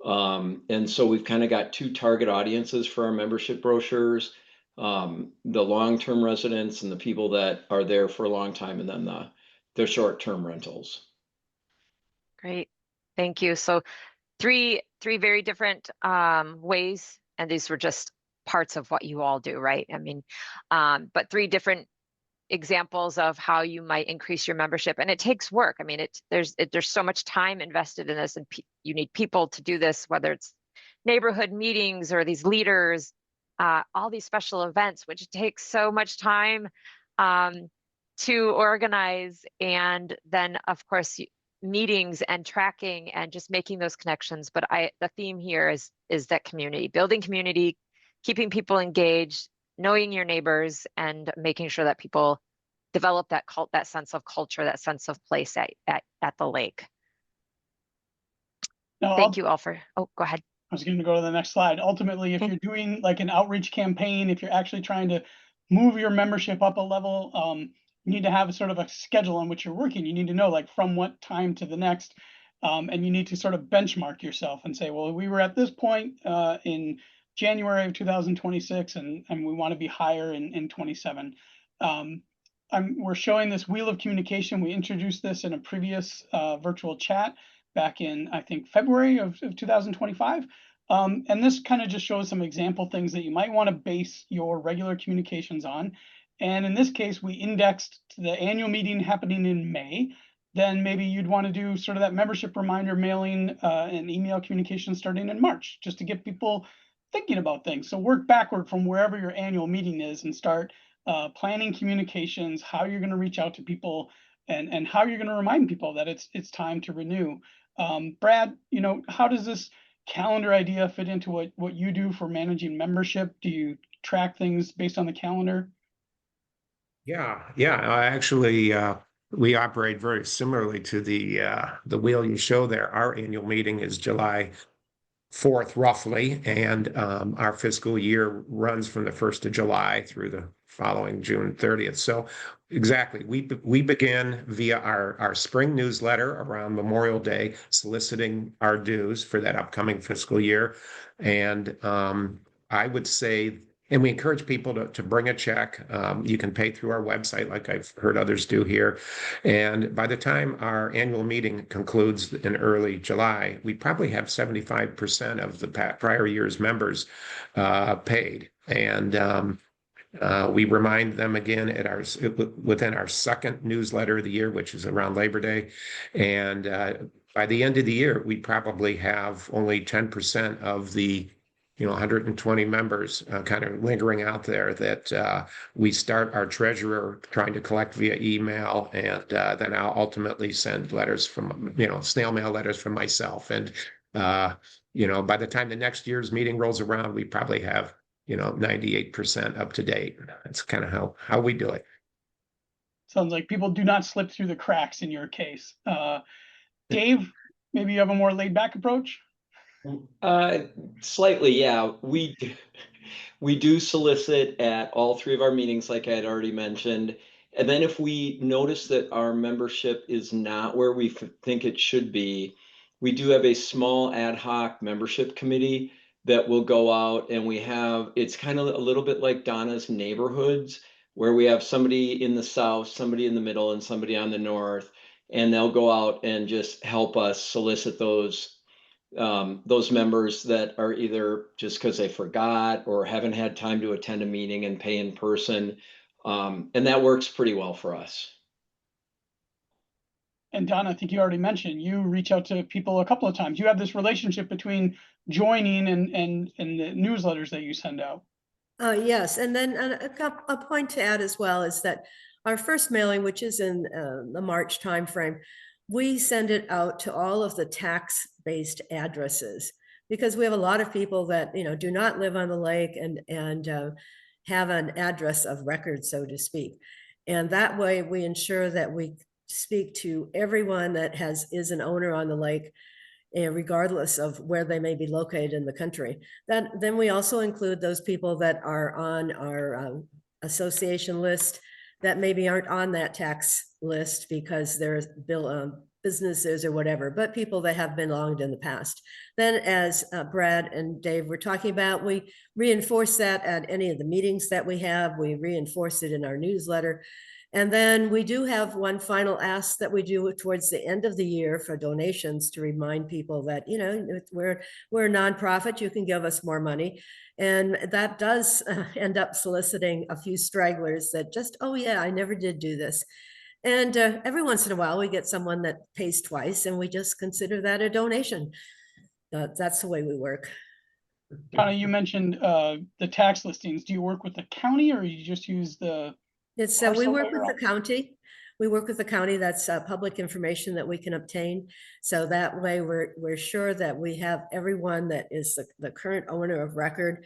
And so we've kind of got two target audiences for our membership brochures, the long-term residents and the people that are there for a long time, and then the short-term rentals. Great. Thank you. So three very different ways, and these were just parts of what you all do, right? I mean, but three different examples of how you might increase your membership, and it takes work. I mean, there's so much time invested in this, and you need people to do this, whether it's neighborhood meetings or these leaders, all these special events, which takes so much time to organize, and then of course meetings and tracking and just making those connections. But the theme here is that community, building community, keeping people engaged, knowing your neighbors, and making sure that people develop that sense of culture, that sense of place at the lake. Now, Thank you all for, oh, go ahead. I was going to go to the next slide. Ultimately, if you're doing like an outreach campaign, if you're actually trying to move your membership up a level, you need to have a sort of a schedule on which you're working. You need to know like from what time to the next, and you need to sort of benchmark yourself and say, well, we were at this point in January of 2026, and we want to be higher in 27. We're showing this wheel of communication. We introduced this in a previous virtual chat back in, I think, February of 2025. And this kind of just shows some example things that you might want to base your regular communications on. And in this case, we indexed to the annual meeting happening in May. Then maybe you'd want to do sort of that membership reminder mailing and email communication starting in March, just to get people thinking about things. So work backward from wherever your annual meeting is and start planning communications, how you're going to reach out to people, and how you're going to remind people that it's time to renew. Brad, you know, how does this calendar idea fit into what you do for managing membership? Do you track things based on the calendar? Yeah. Actually, we operate very similarly to the wheel you show there. Our annual meeting is July 4th, roughly, and our fiscal year runs from the 1st of July through the following June 30th. So exactly, we begin via our spring newsletter around Memorial Day, soliciting our dues for that upcoming fiscal year. And I would say, and we encourage people to bring a check. You can pay through our website, like I've heard others do here. And by the time our annual meeting concludes in early July, we probably have 75% of the prior year's members paid. And we remind them again within our second newsletter of the year, which is around Labor Day. And by the end of the year, we probably have only 10% of the 120 members kind of lingering out there that we start our treasurer trying to collect via email, and then I'll ultimately send letters from, snail mail letters from myself. And, by the time the next year's meeting rolls around, we probably have, 98% up to date. That's kind of how we do it. Sounds like people do not slip through the cracks in your case. Dave, maybe you have a more laid back approach? Slightly, yeah. We do solicit at all three of our meetings, like I had already mentioned. And then if we notice that our membership is not where we think it should be, we do have a small ad hoc membership committee that will go out, and it's kind of a little bit like Donna's neighborhoods, where we have somebody in the south, somebody in the middle, and somebody on the north, and they'll go out and just help us solicit those members that are either just because they forgot or haven't had time to attend a meeting and pay in person. And that works pretty well for us. And Donna, I think you already mentioned, you reach out to people a couple of times. You have this relationship between joining and the newsletters that you send out. Yes, and then a point to add as well is that our first mailing, which is in the March timeframe, we send it out to all of the tax-based addresses, because we have a lot of people that do not live on the lake and have an address of record, so to speak. And that way we ensure that we speak to everyone that is an owner on the lake, regardless of where they may be located in the country. Then we also include those people that are on our association list that maybe aren't on that tax list because they're businesses or whatever, but people that have belonged in the past. Then, as Brad and Dave were talking about, we reinforce that at any of the meetings that we have. We reinforce it in our newsletter. And then we do have one final ask that we do towards the end of the year for donations to remind people that, you know, we're a nonprofit, you can give us more money. And that does end up soliciting a few stragglers that just, oh yeah, I never did do this. And every once in a while we get someone that pays twice and we just consider that a donation. That's the way we work. Donna, you mentioned the tax listings. Do you work with the county or you just use the? It's we work with the county. We work with the county. That's public information that we can obtain. So that way we're sure that we have everyone that is the current owner of record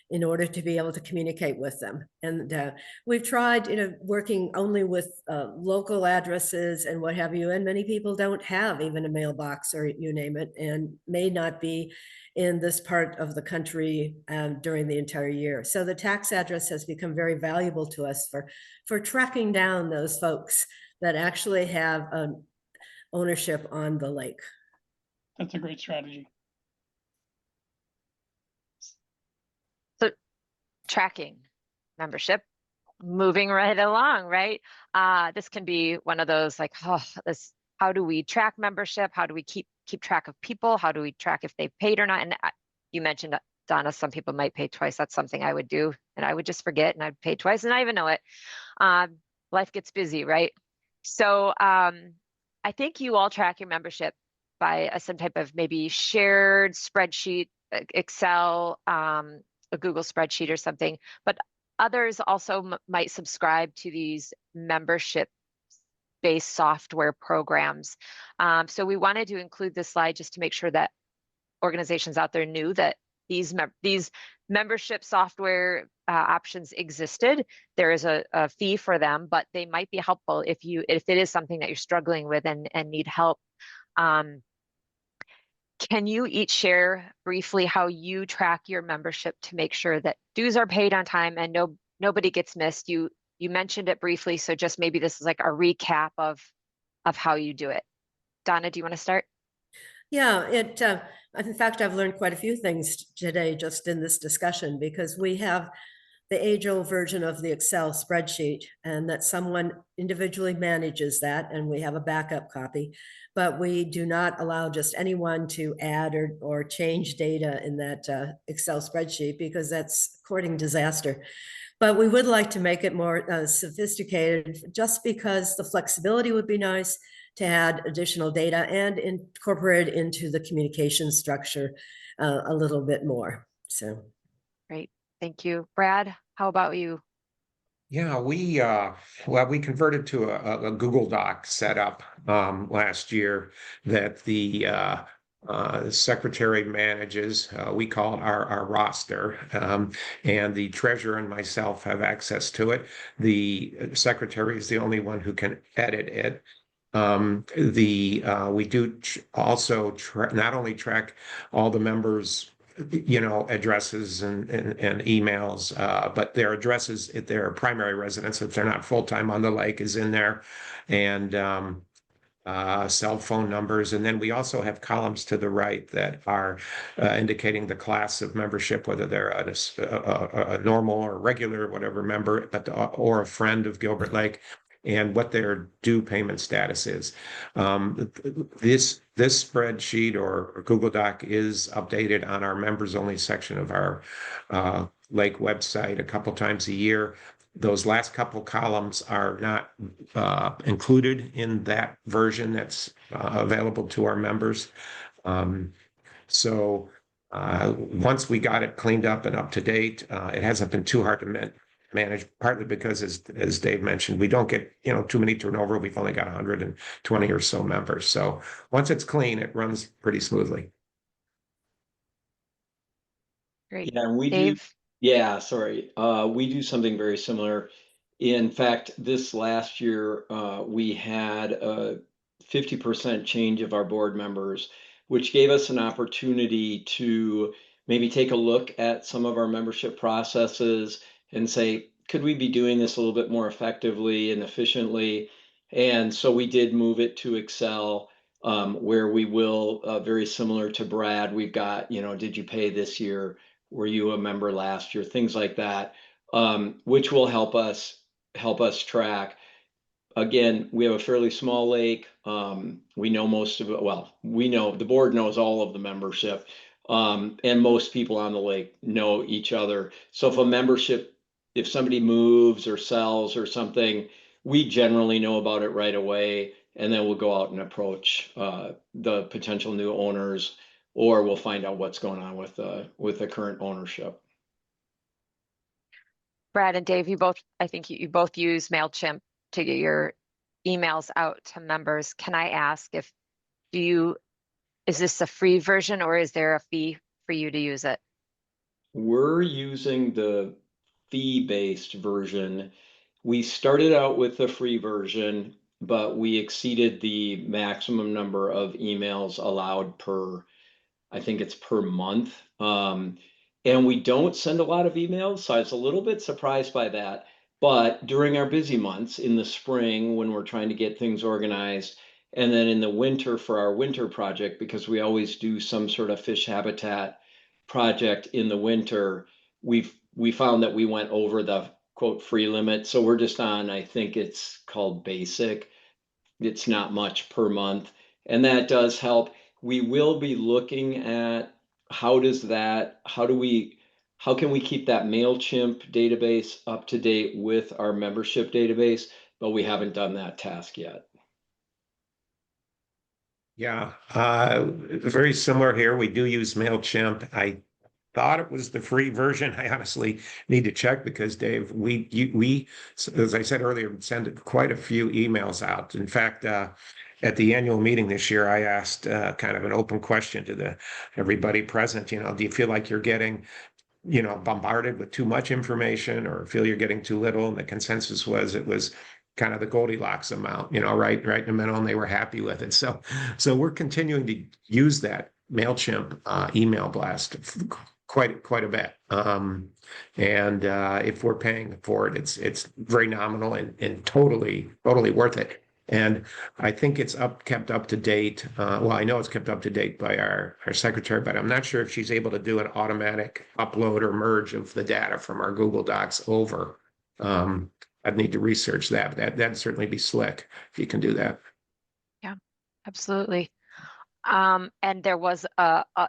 in order to be able to communicate with them. And we've tried, you know, working only with local addresses and what have you. And many people don't have even a mailbox or you name it, and may not be in this part of the country during the entire year. So the tax address has become very valuable to us for tracking down those folks that actually have ownership on the lake. That's a great strategy. So tracking membership, moving right along, right? This can be one of those like, oh, this, how do we track membership? How do we keep track of people? How do we track if they've paid or not? And you mentioned, Donna, some people might pay twice. That's something I would do, and I would just forget, and I'd pay twice, and I even know it. Life gets busy, right? So I think you all track your membership by some type of maybe shared spreadsheet, Excel, a Google spreadsheet or something. But others also might subscribe to these membership-based software programs. So we wanted to include this slide just to make sure that organizations out there knew that these membership software options existed. There is a fee for them, but they might be helpful if it is something that you're struggling with and need help. Can you each share briefly how you track your membership to make sure that dues are paid on time and nobody gets missed? You mentioned it briefly, so just maybe this is like a recap of how you do it. Donna, do you want to start? Yeah, in fact, I've learned quite a few things today just in this discussion, because we have the age-old version of the Excel spreadsheet, and that someone individually manages that, and we have a backup copy, but we do not allow just anyone to add or change data in that Excel spreadsheet, because that's courting disaster. But we would like to make it more sophisticated, just because the flexibility would be nice to add additional data and incorporate it into the communication structure a little bit more. So great, thank you. Brad, how about you? Yeah, we converted to a Google Doc setup last year that the secretary manages. We call it our roster, and the treasurer and myself have access to it. The secretary is the only one who can edit it. We do also not only track all the members, you know, addresses and emails, but their addresses at their primary residence, if they're not full-time on the lake, is in there, and cell phone numbers. And then we also have columns to the right that are indicating the class of membership, whether they're a normal or regular, whatever member, or a friend of Gilbert Lake, and what their due payment status is. This spreadsheet or Google Doc is updated on our members only section of our Lake website a couple times a year. Those last couple columns are not included in that version that's available to our members. So once we got it cleaned up and up to date, it hasn't been too hard to manage, partly because, as Dave mentioned, we don't get, you know, too many turnover. We've only got 120 or so members. So once it's clean, it runs pretty smoothly. Great. Yeah, and we Dave? do. Yeah, sorry. We do something very similar. In fact, this last year, we had a 50% change of our board members. which gave us an opportunity to maybe take a look at some of our membership processes and say, could we be doing this a little bit more effectively and efficiently? And so we did move it to Excel, where we will, very similar to Brad, we've got, did you pay this year? Were you a member last year? Things like that, which will help us track. Again, we have a fairly small lake. We know most of it. Well, we know the board knows all of the membership, and most people on the lake know each other. So if somebody moves or sells or something, we generally know about it right away, and then we'll go out and approach the potential new owners, or we'll find out what's going on with the current ownership. Brad and Dave, I think you both use MailChimp to get your emails out to members. Can I ask is this a free version or is there a fee for you to use it? We're using the fee-based version. We started out with the free version, but we exceeded the maximum number of emails allowed I think it's per month. And we don't send a lot of emails, so I was a little bit surprised by that. But during our busy months in the spring, when we're trying to get things organized, and then in the winter for our winter project, because we always do some sort of fish habitat project in the winter, we found that we went over the quote free limit. So we're just on, I think it's called basic. It's not much per month, and that does help. We will be looking at how can we keep that MailChimp database up to date with our membership database, but we haven't done that task yet. Yeah, very similar here. We do use MailChimp. I thought it was the free version. I honestly need to check because Dave, we, as I said earlier, send quite a few emails out. In fact, at the annual meeting this year, I asked kind of an open question to everybody present. Do you feel like you're getting, bombarded with too much information, or feel you're getting too little? And the consensus was it was kind of the Goldilocks amount, right in the middle, and they were happy with it. So we're continuing to use that MailChimp email blast quite a bit. And if we're paying for it, it's very nominal and totally worth it. And I think it's kept up to date. Well, I know it's kept up to date by our secretary, but I'm not sure if she's able to do an automatic upload or merge of the data from our Google Docs over. I'd need to research that, but that'd certainly be slick if you can do that. Yeah, absolutely. And there was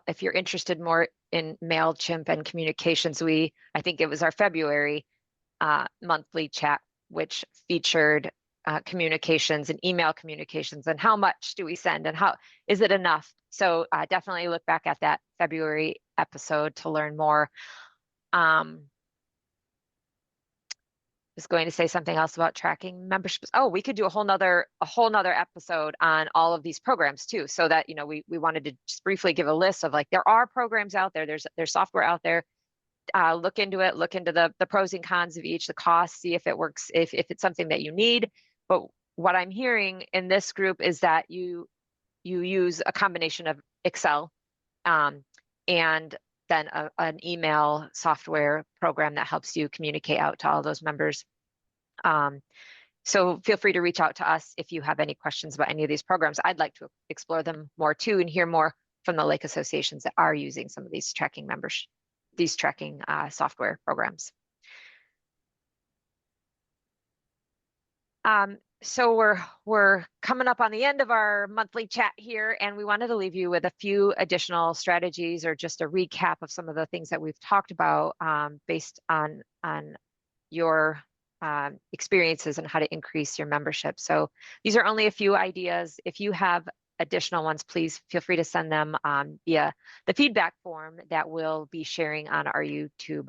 if you're interested more in MailChimp and communications, I think it was our February monthly chat, which featured communications and email communications and how much do we send and how is it enough? So definitely look back at that February episode to learn more. Was going to say something else about tracking memberships. Oh, we could do a whole nother episode on all of these programs too. So that, we wanted to just briefly give a list of there are programs out there, there's software out there. Look into it, look into the pros and cons of each, the costs, see if it works, if it's something that you need. But what I'm hearing in this group is that you use a combination of Excel and then an email software program that helps you communicate out to all those members. So feel free to reach out to us if you have any questions about any of these programs. I'd like to explore them more too and hear more from the lake associations that are using some of these tracking software programs. So we're coming up on the end of our monthly chat here, and we wanted to leave you with a few additional strategies or just a recap of some of the things that we've talked about based on your experiences and how to increase your membership. So these are only a few ideas. If you have additional ones, please feel free to send them via the feedback form that we'll be sharing on our YouTube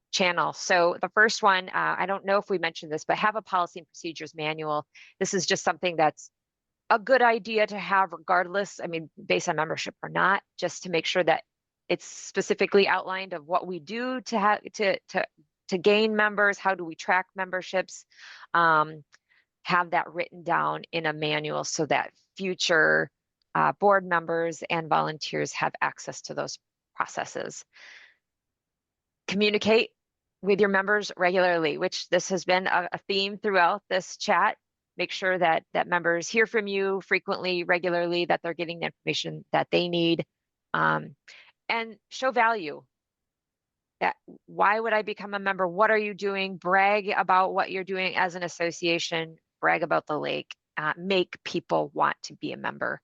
channel. So the first one, I don't know if we mentioned this, but have a policy and procedures manual. This is just something that's a good idea to have regardless, based on membership or not, just to make sure that it's specifically outlined of what we do to gain members, how do we track memberships, have that written down in a manual so that future board members and volunteers have access to those processes. Communicate with your members regularly, which this has been a theme throughout this chat. Make sure that members hear from you frequently, regularly, that they're getting the information that they need, and show value. That why would I become a member? What are you doing? Brag about what you're doing as an association. Brag about the lake. Make people want to be a member.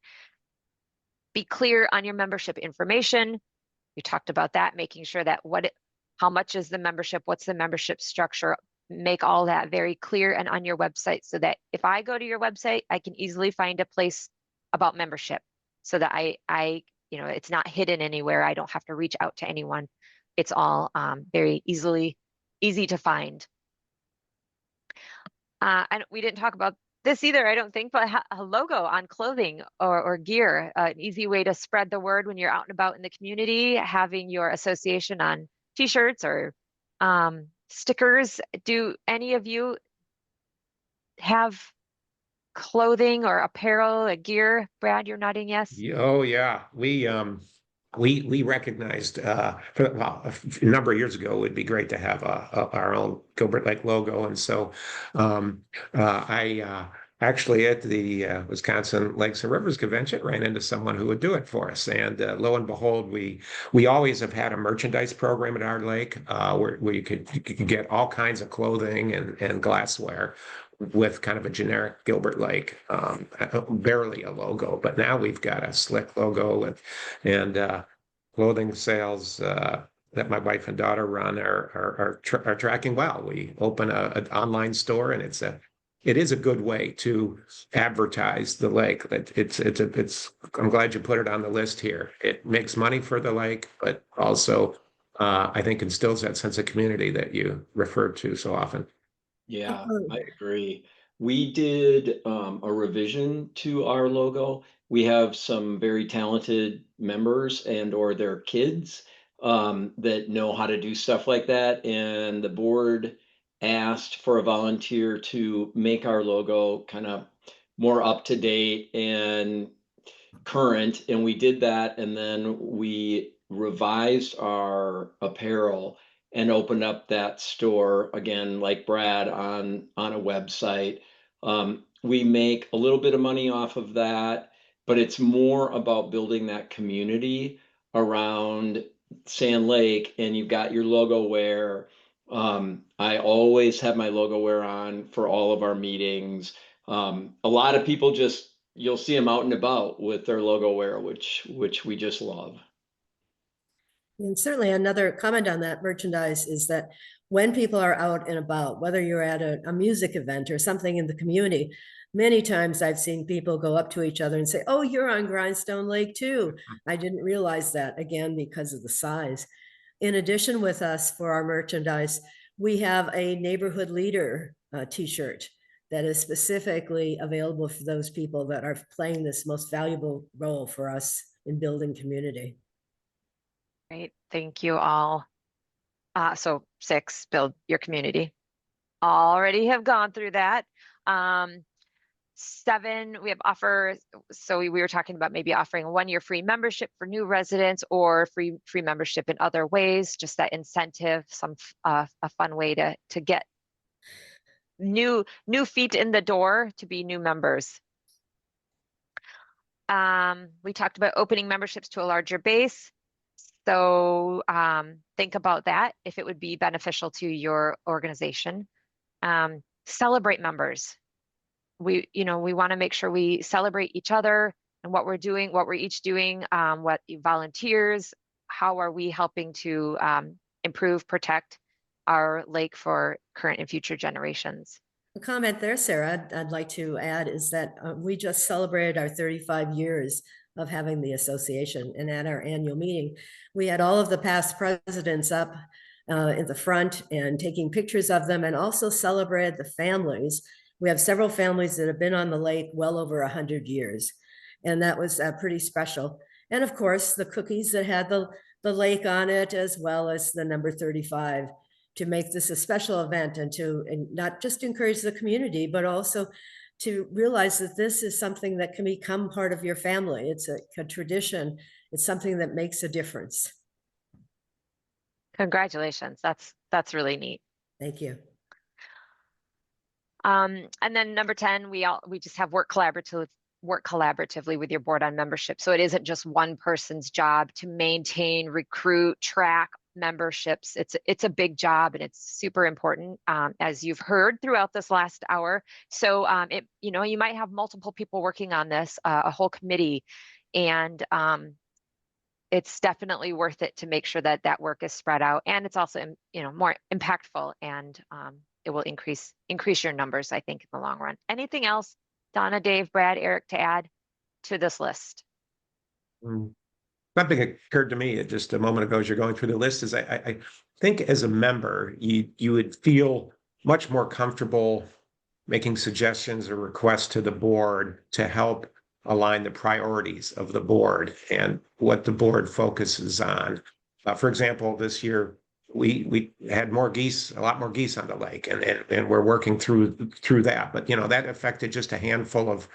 Be clear on your membership information. We talked about that, making sure that how much is the membership? What's the membership structure? Make all that very clear and on your website, so that if I go to your website, I can easily find a place about membership, so that I it's not hidden anywhere. I don't have to reach out to anyone. It's all very easy to find. And we didn't talk about this either, I don't think, but a logo on clothing or gear, an easy way to spread the word when you're out and about in the community, having your association on t-shirts or stickers. Do any of you have clothing or apparel, or gear? Brad, you're nodding yes? Oh, yeah. We recognized a number of years ago it would be great to have our own Gilbert Lake logo, and so I actually at the Wisconsin Lakes and Rivers Convention ran into someone who would do it for us, and lo and behold, we always have had a merchandise program at our lake where you could get all kinds of clothing and glassware with kind of a generic Gilbert Lake, barely a logo, but now we've got a slick logo and clothing sales that my wife and daughter run are tracking well. We open an online store, and it is a good way to advertise the lake. I'm glad you put it on the list here. It makes money for the lake, but also I think instills that sense of community that you referred to so often. Yeah, I agree. We did a revision to our logo. We have some very talented members and or their kids that know how to do stuff like that. And the board asked for a volunteer to make our logo kind of more up to date and current. And we did that. And then we revised our apparel and opened up that store again, like Brad, on a website. We make a little bit of money off of that, but it's more about building that community around Sand Lake. And you've got your logo wear. I always have my logo wear on for all of our meetings. A lot of people you'll see them out and about with their logo wear, which we just love. And certainly another comment on that merchandise is that when people are out and about, whether you're at a music event or something in the community, many times I've seen people go up to each other and say, "Oh, you're on Grindstone Lake too. I didn't realize that," again, because of the size. In addition, with us for our merchandise, we have a neighborhood leader t-shirt that is specifically available for those people that are playing this most valuable role for us in building community. Great, thank you all. So 6, build your community. Already have gone through that. 7, we have offers. So we were talking about maybe offering a 1-year free membership for new residents, or free membership in other ways, just that incentive, a fun way to get new feet in the door to be new members. We talked about opening memberships to a larger base. So think about that, if it would be beneficial to your organization. Celebrate members. We want to make sure we celebrate each other and what we're doing, what we're each doing, what volunteers, how are we helping to improve, protect our lake for current and future generations. A comment there, Sarah, I'd like to add is that we just celebrated our 35 years of having the association, and at our annual meeting, we had all of the past presidents up in the front and taking pictures of them, and also celebrated the families. We have several families that have been on the lake well over 100 years, and that was pretty special. And of course, the cookies that had the lake on it, as well as the number 35, to make this a special event and to not just encourage the community, but also to realize that this is something that can become part of your family. It's a tradition. It's something that makes a difference. Congratulations. That's really neat. Thank you. And then number 10, we just have work collaboratively with your board on membership. So it isn't just one person's job to maintain, recruit, track memberships. It's a big job, and it's super important, as you've heard throughout this last hour. So you might have multiple people working on this, a whole committee, and it's definitely worth it to make sure that that work is spread out, and it's also more impactful, and it will increase your numbers, I think, in the long run. Anything else, Donna, Dave, Brad, Eric, to add to this list? Something occurred to me just a moment ago as you're going through the list is I think as a member, you would feel much more comfortable making suggestions or requests to the board to help align the priorities of the board and what the board focuses on. For example, this year, we had a lot more geese on the lake, and we're working through that. But that affected just a handful of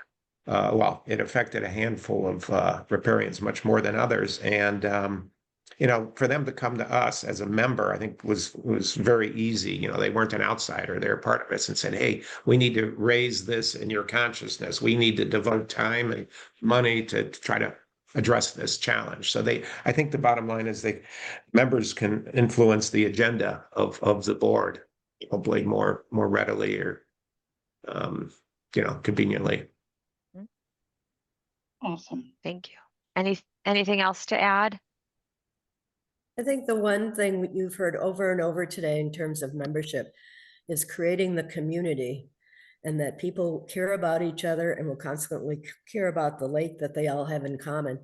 it affected a handful of riparians much more than others. And for them to come to us as a member, I think was very easy. They weren't an outsider; they're part of us, and said, "Hey, we need to raise this in your consciousns. We need to devote time and money to try to address this challenge." So I think the bottom line is members can influence the agenda of the board, hopefully more readily or conveniently. Awesome. Thank you. Anything else to add? I think the one thing you've heard over and over today in terms of membership is creating the community, and that people care about each other and will consequently care about the lake that they all have in common.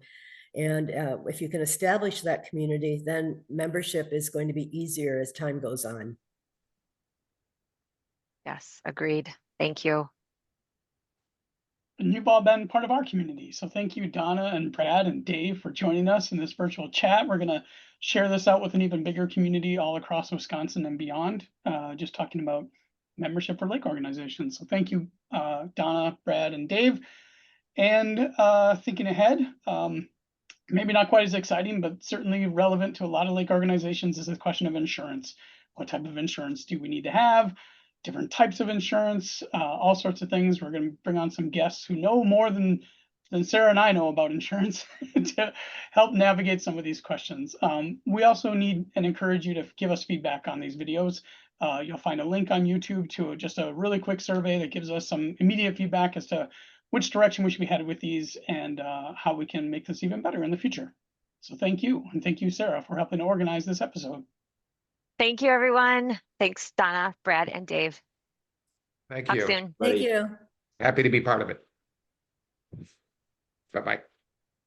And if you can establish that community, then membership is going to be easier as time goes on. Yes, agreed. Thank you. And you've all been part of our community. So thank you, Donna and Brad and Dave, for joining us in this virtual chat. We're going to share this out with an even bigger community all across Wisconsin and beyond, just talking about membership for lake organizations. So thank you, Donna, Brad, and Dave. And thinking ahead, maybe not quite as exciting, but certainly relevant to a lot of lake organizations, is the question of insurance. What type of insurance do we need to have? Different types of insurance, all sorts of things. We're going to bring on some guests who know more than Sarah and I know about insurance to help navigate some of these questions. We also need and encourage you to give us feedback on these videos. You'll find a link on YouTube to just a really quick survey that gives us some immediate feedback as to which direction we should be headed with these, and how we can make this even better in the future. So thank you, and thank you, Sarah, for helping to organize this episode. Thank you, everyone. Thanks, Donna, Brad, and Dave. Thank Talk you. soon. Thank you. Happy to be part of it. Bye-bye.